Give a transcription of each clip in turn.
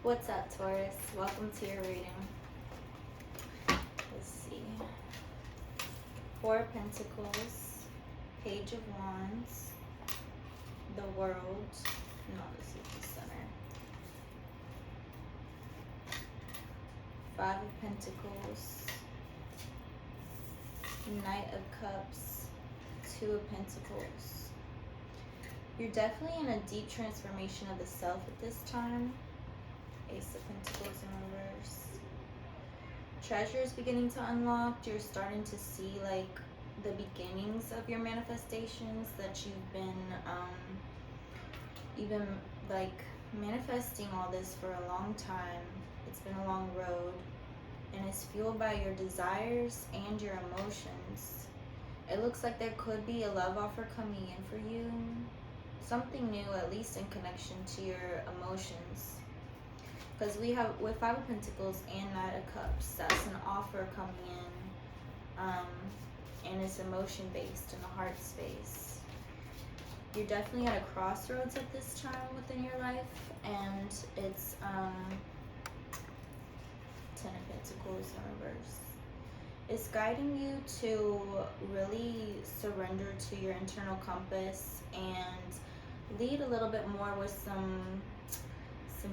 What's up, Taurus? Welcome to your reading. Let's see. Four of Pentacles, Page of Wands, the World. No, this is the Center. Five of Pentacles, Knight of Cups, Two of Pentacles. You're definitely in a deep transformation of the self at this time. Ace of Pentacles in reverse. Treasure is beginning to unlock. You're starting to see like the beginnings of your manifestations that you've been like manifesting all this for a long time. It's been a long road, and it's fueled by your desires and your emotions. It looks like there could be a love offer coming in for you. Something new, at least in connection to your emotions. Because we have, with Five of Pentacles and Knight of Cups, that's an offer coming in. And it's emotion based in the heart space. You're definitely at a crossroads at this time within your life. And it's Ten of Pentacles in reverse. It's guiding you to really surrender to your internal compass and lead a little bit more with some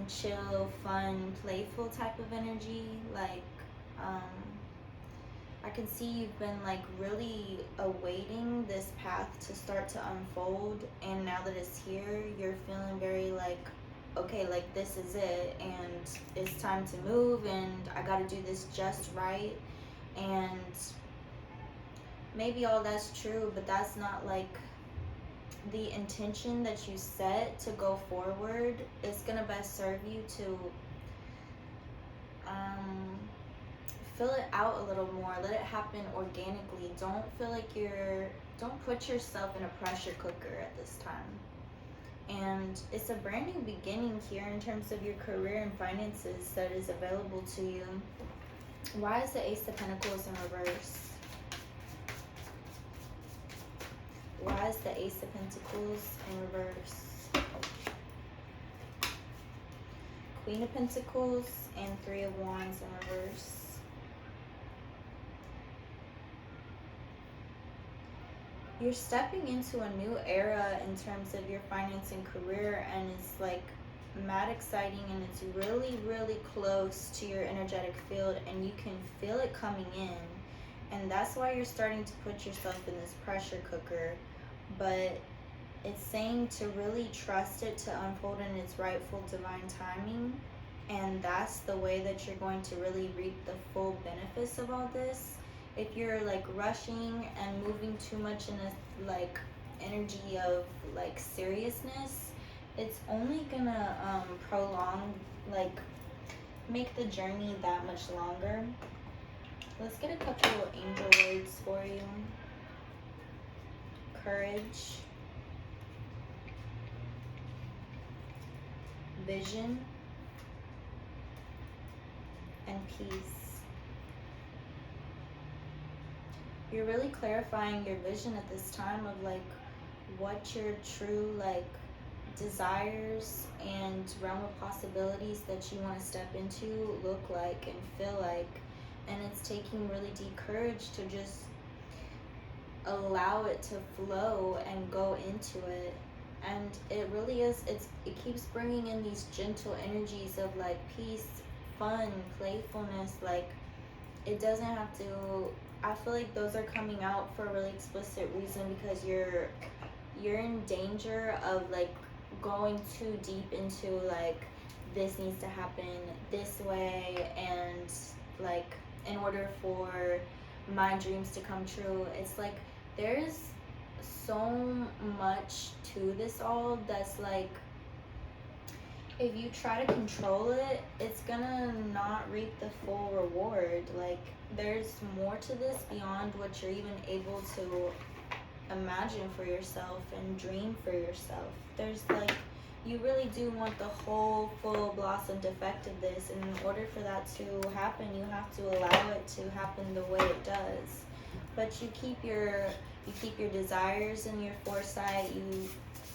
chill, fun, playful type of energy. Like I can see you've been like really awaiting this path to start to unfold, and now that it's here, you're feeling very like, okay, like this is it, and it's time to move, and I gotta do this just right. And maybe all that's true, but that's not like the intention that you set to go forward. It's gonna best serve you to fill it out a little more. Let it happen organically. Don't feel like don't put yourself in a pressure cooker at this time. And it's a brand new beginning here in terms of your career and finances that is available to you. Why is the Ace of Pentacles in reverse? Why is the Ace of Pentacles in reverse? Queen of Pentacles and Three of Wands in reverse. You're stepping into a new era in terms of your finance and career, and it's like mad exciting, and it's really, really close to your energetic field, and you can feel it coming in. And that's why you're starting to put yourself in this pressure cooker. But it's saying to really trust it to unfold in its rightful divine timing. And that's the way that you're going to really reap the full benefits of all this. If you're like rushing and moving too much in a like energy of like seriousness, it's only gonna prolong, like make the journey that much longer. Let's get a couple of angel words for you. Courage, vision, and peace. You're really clarifying your vision at this time of like what your true like desires and realm of possibilities that you want to step into look like and feel like. And it's taking really deep courage to just allow it to flow and go into it. And it really is, it keeps bringing in these gentle energies of like peace, fun, playfulness. Like it doesn't have to, I feel like those are coming out for a really explicit reason, because you're in danger of like going too deep into like this needs to happen this way, and like in order for my dreams to come true. It's like there's so much to this all that's like, if you try to control it, it's gonna not reap the full reward. Like there's more to this beyond what you're even able to imagine for yourself and dream for yourself. There's like, you really do want the whole full blossomed effect of this, and in order for that to happen, you have to allow it to happen the way it does. But you keep your desires and your foresight. You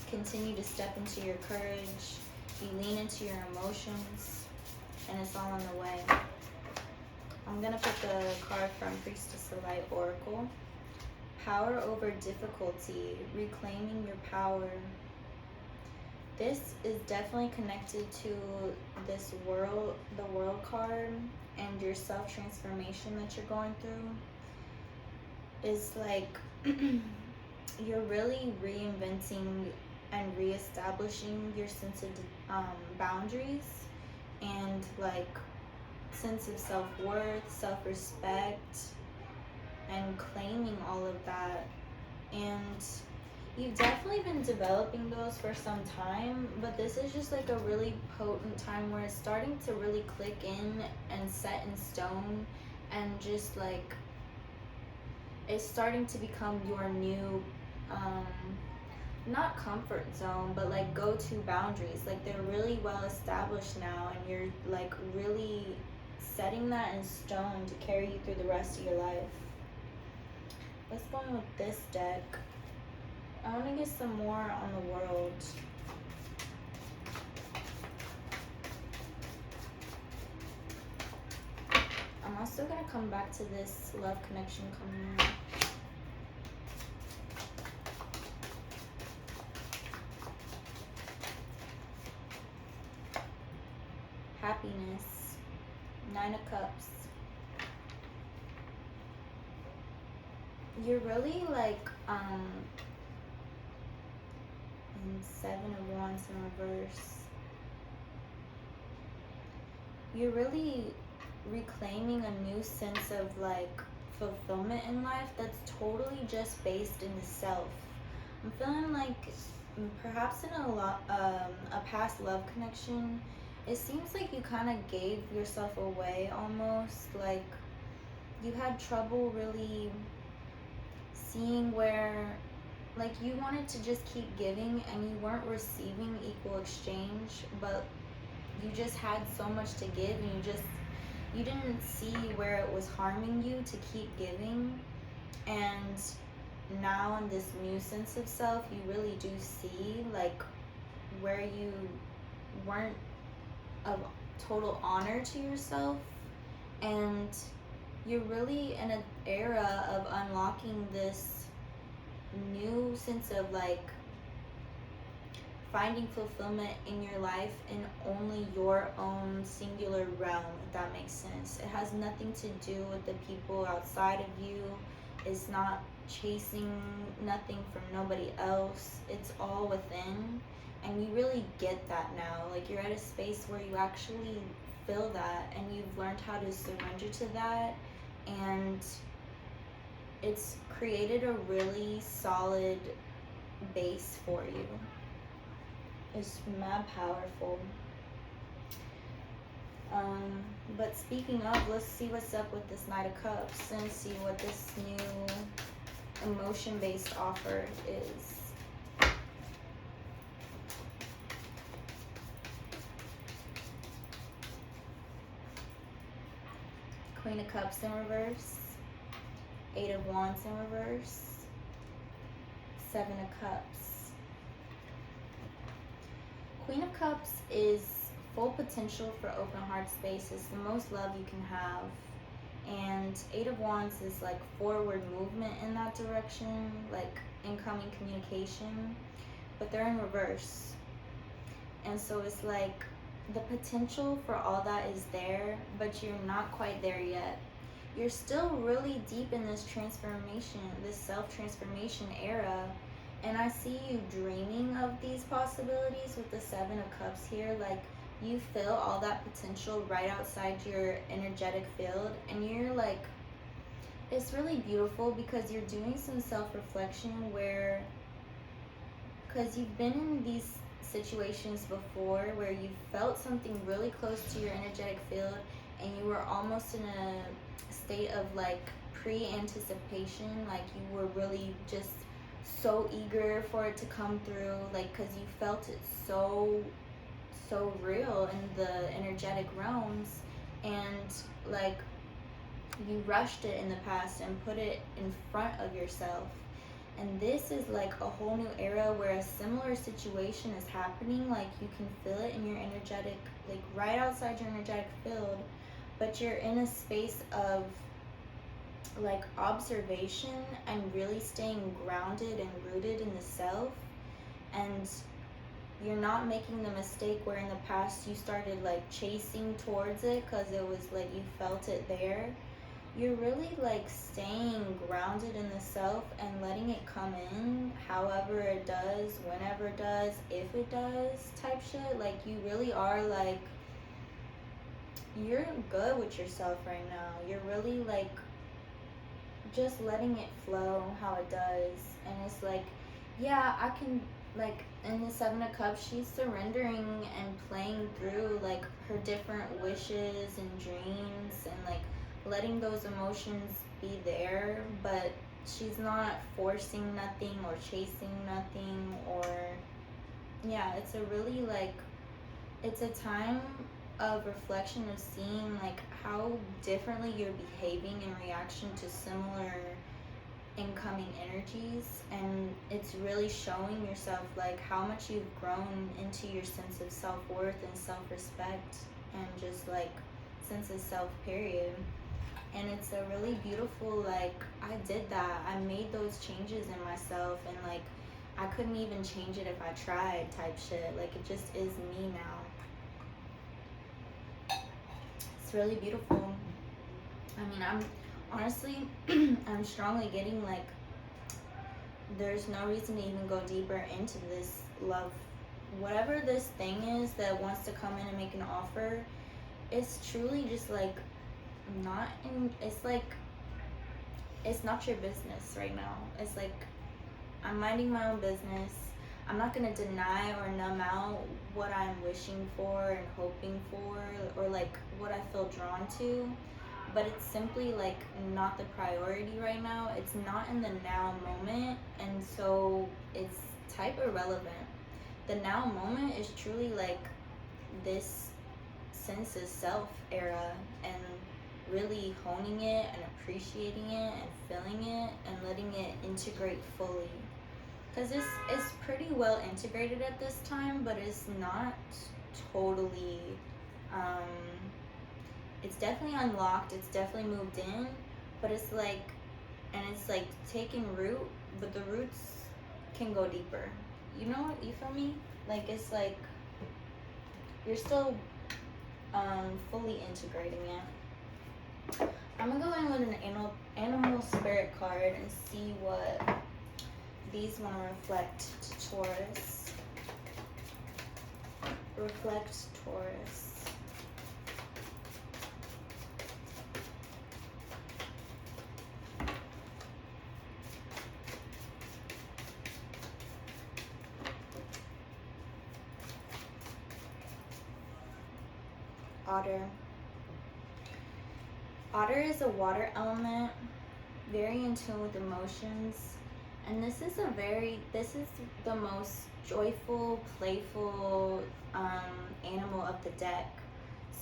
continue to step into your courage. You lean into your emotions. and it's all on the way. I'm gonna put the card from Priestess of Light Oracle. Power over difficulty, reclaiming your power. This is definitely connected to this world, the world card, and your self-transformation that you're going through. Is like you're really reinventing and reestablishing your sense of boundaries and like sense of self-worth, self-respect, and claiming all of that. And you've definitely been developing those for some time, but this is just like a really potent time where it's starting to really click in and set in stone, and just like it's starting to become your new not comfort zone, but like go-to boundaries. Like they're really well established now, and you're like really setting that in stone to carry you through the rest of your life. Let's go in with this deck. I want to get some more on the world. I'm also going to come back to this love connection coming in. Happiness. 9 of Cups. You're really like and 7 of Wands in reverse. You're really reclaiming a new sense of like fulfillment in life that's totally just based in the self. I'm feeling like perhaps in a past love connection, it seems like you kind of gave yourself away almost. Like you had trouble really seeing where like you wanted to just keep giving and you weren't receiving equal exchange, but you just had so much to give, and you didn't see where it was harming you to keep giving. And now in this new sense of self, you really do see like where you weren't of total honor to yourself, and you're really in an era of unlocking this new sense of like finding fulfillment in your life in only your own singular realm, if that makes sense. It has nothing to do with the people outside of you. It's not chasing nothing from nobody else. It's all within, and you really get that now. Like you're at a space where you actually feel that, and you've learned how to surrender to that, and it's created a really solid base for you. It's mad powerful. But speaking of, let's see what's up with this Knight of Cups and see what this new emotion-based offer is. Queen of Cups in reverse. 8 of Wands in reverse. 7 of Cups. Queen of Cups is full potential for open heart space. It's the most love you can have. And 8 of Wands is like forward movement in that direction, like incoming communication, but they're in reverse. And so it's like the potential for all that is there, but you're not quite there yet. You're still really deep in this transformation, this self-transformation era. And I see you dreaming of these possibilities with the 7 of Cups here. Like you feel all that potential right outside your energetic field, and you're like, it's really beautiful because you're doing some self-reflection where, because you've been in these situations before where you felt something really close to your energetic field, and you were almost in a state of like pre-anticipation, like you were really just so eager for it to come through, like because you felt it so real in the energetic realms, and like you rushed it in the past and put it in front of yourself. And this is like a whole new era where a similar situation is happening. Like you can feel it in your energetic, like right outside your energetic field, but you're in a space of like observation and really staying grounded and rooted in the self. And you're not making the mistake where in the past you started like chasing towards it because it was like you felt it there. You're really like staying grounded in the self and letting it come in however it does, whenever it does, if it does, type shit. Like you really are like, you're good with yourself right now. You're really like just letting it flow how it does. And it's like, yeah, I can, like in the Seven of Cups, she's surrendering and playing through like her different wishes and dreams and like letting those emotions be there, but she's not forcing nothing or chasing nothing. Or yeah, it's a really like, it's a time of reflection of seeing like how differently you're behaving in reaction to similar incoming energies. And it's really showing yourself like how much you've grown into your sense of self-worth and self-respect and just like sense of self, period. And it's a really beautiful, like, I did that, I made those changes in myself, and like I couldn't even change it if I tried, type shit. Like it just is me now. It's really beautiful. I mean, I'm honestly I'm strongly getting like there's no reason to even go deeper into this love, whatever this thing is that wants to come in and make an offer. It's truly just like not in, it's like it's not your business right now. It's like I'm minding my own business. I'm not gonna deny or numb out what I'm wishing for and hoping for, or like what I feel drawn to, but it's simply like not the priority right now. It's not in the now moment, and so it's type irrelevant. The now moment is truly like this sense of self era, and really honing it and appreciating it and feeling it and letting it integrate fully. Because it's pretty well integrated at this time, but it's not totally, it's definitely unlocked, it's definitely moved in, but it's like, and it's like taking root, but the roots can go deeper. You know, you feel me? Like it's like, you're still fully integrating it. I'm gonna go in with an animal spirit card and see what these want to reflect to Taurus. Reflect Taurus. Otter. Otter is a water element, very in tune with emotions. And this is the most joyful, playful animal of the deck.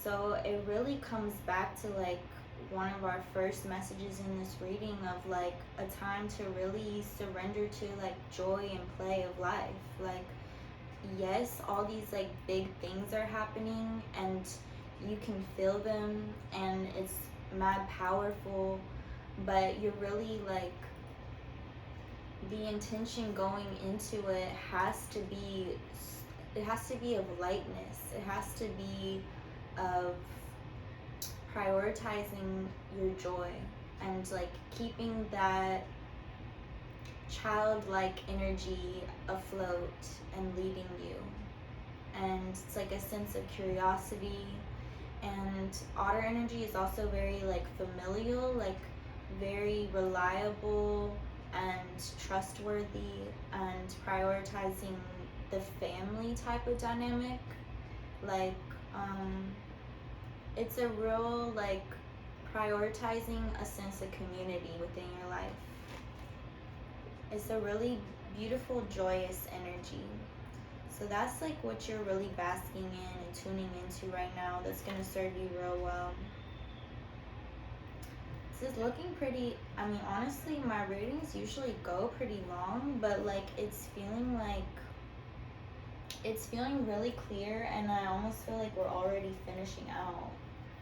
So it really comes back to like one of our first messages in this reading of like a time to really surrender to like joy and play of life. Like, yes, all these like big things are happening and you can feel them and it's mad powerful, but you're really like, the intention going into it has to be of lightness. It has to be of prioritizing your joy and like keeping that childlike energy afloat and leading you. And it's like a sense of curiosity. And otter energy is also very like familial, like very reliable and trustworthy, and prioritizing the family type of dynamic. Like it's a real like prioritizing a sense of community within your life. It's a really beautiful, joyous energy. So that's like what you're really basking in and tuning into right now. That's gonna serve you real well. This is looking pretty, I mean, honestly, my readings usually go pretty long, but like it's feeling really clear, and I almost feel like we're already finishing out.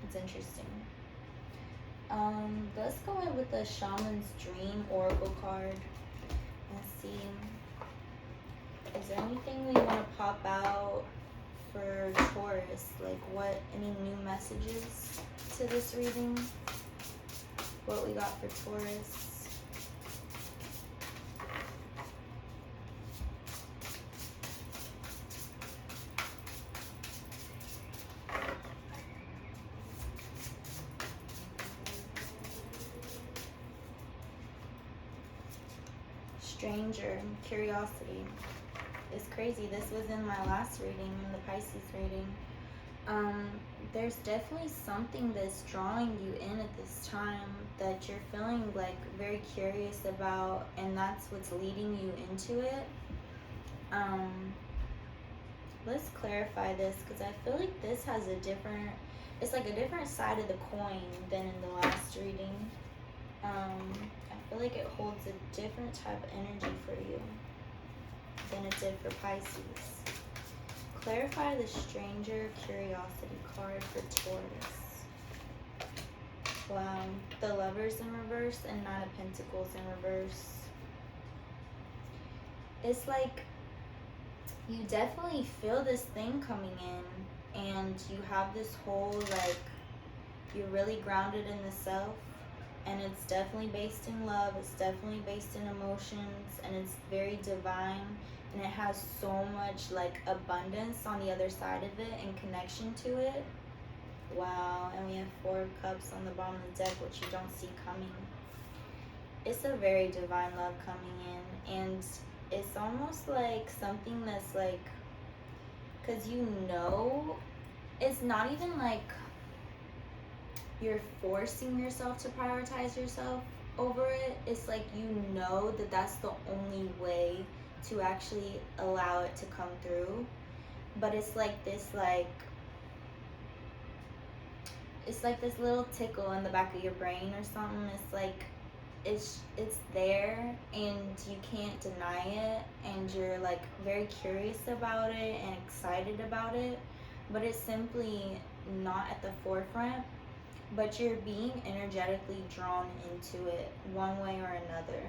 It's interesting. Let's go in with the Shaman's Dream Oracle card and see. Is there anything we want to pop out for Taurus? Like any new messages to this reading? What we got for Taurus? Stranger, curiosity. It's crazy. This was in my last reading, in the Pisces reading. There's definitely something that's drawing you in at this time that you're feeling like very curious about, and that's what's leading you into it. Let's clarify this, because I feel like this has it's like a different side of the coin than in the last reading. I feel like it holds a different type of energy for you than it did for Pisces. Clarify the Stranger Curiosity card for Taurus. Wow, the Lovers in reverse and Nine of Pentacles in reverse. It's like you definitely feel this thing coming in, and you have this whole, like, you're really grounded in the self, and it's definitely based in love, it's definitely based in emotions, and it's very divine, and it has so much like abundance on the other side of it and connection to it. Wow, and we have Four of Cups on the bottom of the deck, which you don't see coming. It's a very divine love coming in, and it's almost like something that's like, because it's not even like you're forcing yourself to prioritize yourself over it. It's like that that's the only way to actually allow it to come through. But it's like this little tickle in the back of your brain or something. It's like it's there, and you can't deny it, and you're like very curious about it and excited about it, but it's simply not at the forefront. But you're being energetically drawn into it one way or another.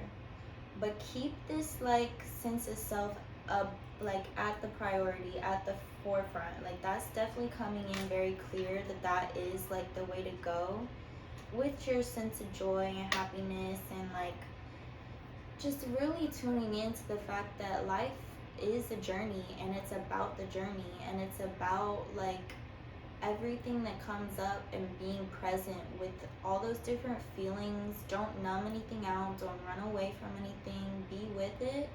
But keep this like sense of self up, like at the priority, at the forefront. Like that's definitely coming in very clear that is like the way to go, with your sense of joy and happiness, and like just really tuning into the fact that life is a journey, and it's about the journey, and it's about like everything that comes up, and being present with all those different feelings. Don't numb anything out, don't run away from anything, be with it.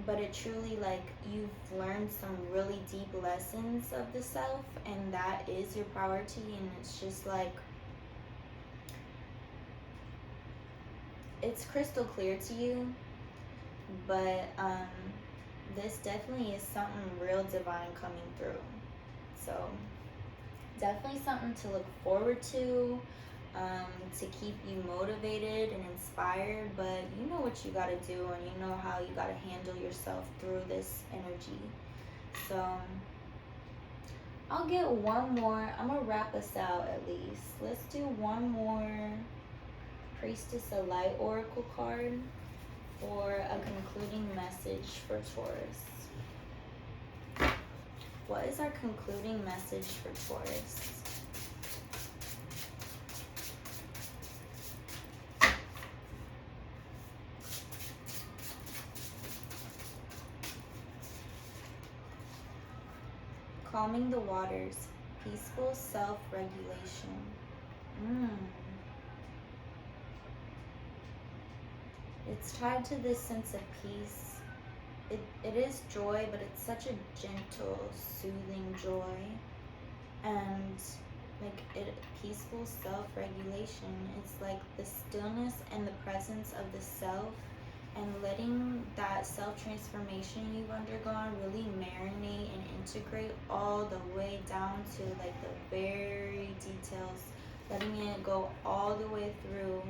But it truly, like, you've learned some really deep lessons of the self, and that is your priority, and it's just like it's crystal clear to you. But this definitely is something real divine coming through. So definitely something to look forward to keep you motivated and inspired. But you know what you got to do, and you know how you got to handle yourself through this energy. So I'll get one more. I'm going to wrap us out at least. Let's do one more Priestess of Light Oracle card for a concluding message for Taurus. What is our concluding message for Taurus? Calming the waters, peaceful self-regulation. It's tied to this sense of peace. It is joy, but it's such a gentle, soothing joy, and peaceful self-regulation. It's like the stillness and the presence of the self, and letting that self-transformation you've undergone really marinate and integrate all the way down to like the very details letting it go all the way through,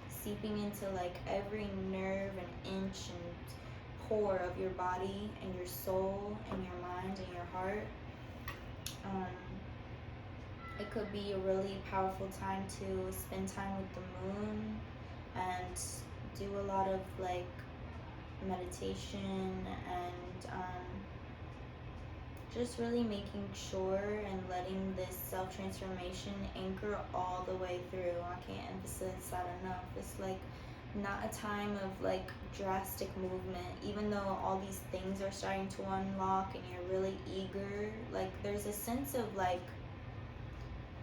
seeping into like every nerve and inch and pore of your body and your soul and your mind and your heart. It could be a really powerful time to spend time with the moon and do a lot of like meditation and just really making sure and letting this self-transformation anchor all the way through. I can't emphasize that enough. It's like not a time of like drastic movement, even though all these things are starting to unlock and you're really eager. Like there's a sense of like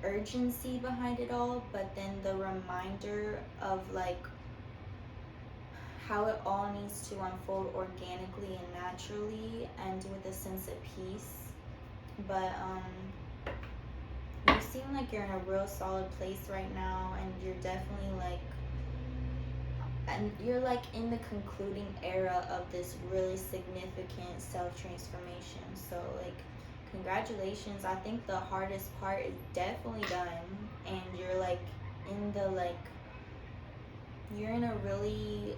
urgency behind it all, but then the reminder of like how it all needs to unfold organically and naturally and with a sense of peace. But you seem like you're in a real solid place right now, and you're definitely like, and you're like in the concluding era of this really significant self-transformation. So like, congratulations. I think the hardest part is definitely done, and you're like in the like, you're in a really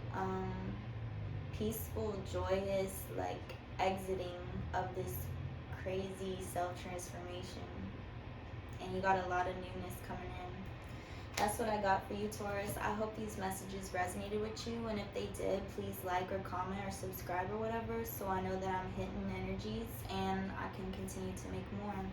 peaceful, joyous like exiting of this crazy self-transformation, and you got a lot of newness coming in. That's what I got for you, Taurus. I hope these messages resonated with you, and if they did, please like or comment or subscribe or whatever, so I know that I'm hitting energies and I can continue to make more.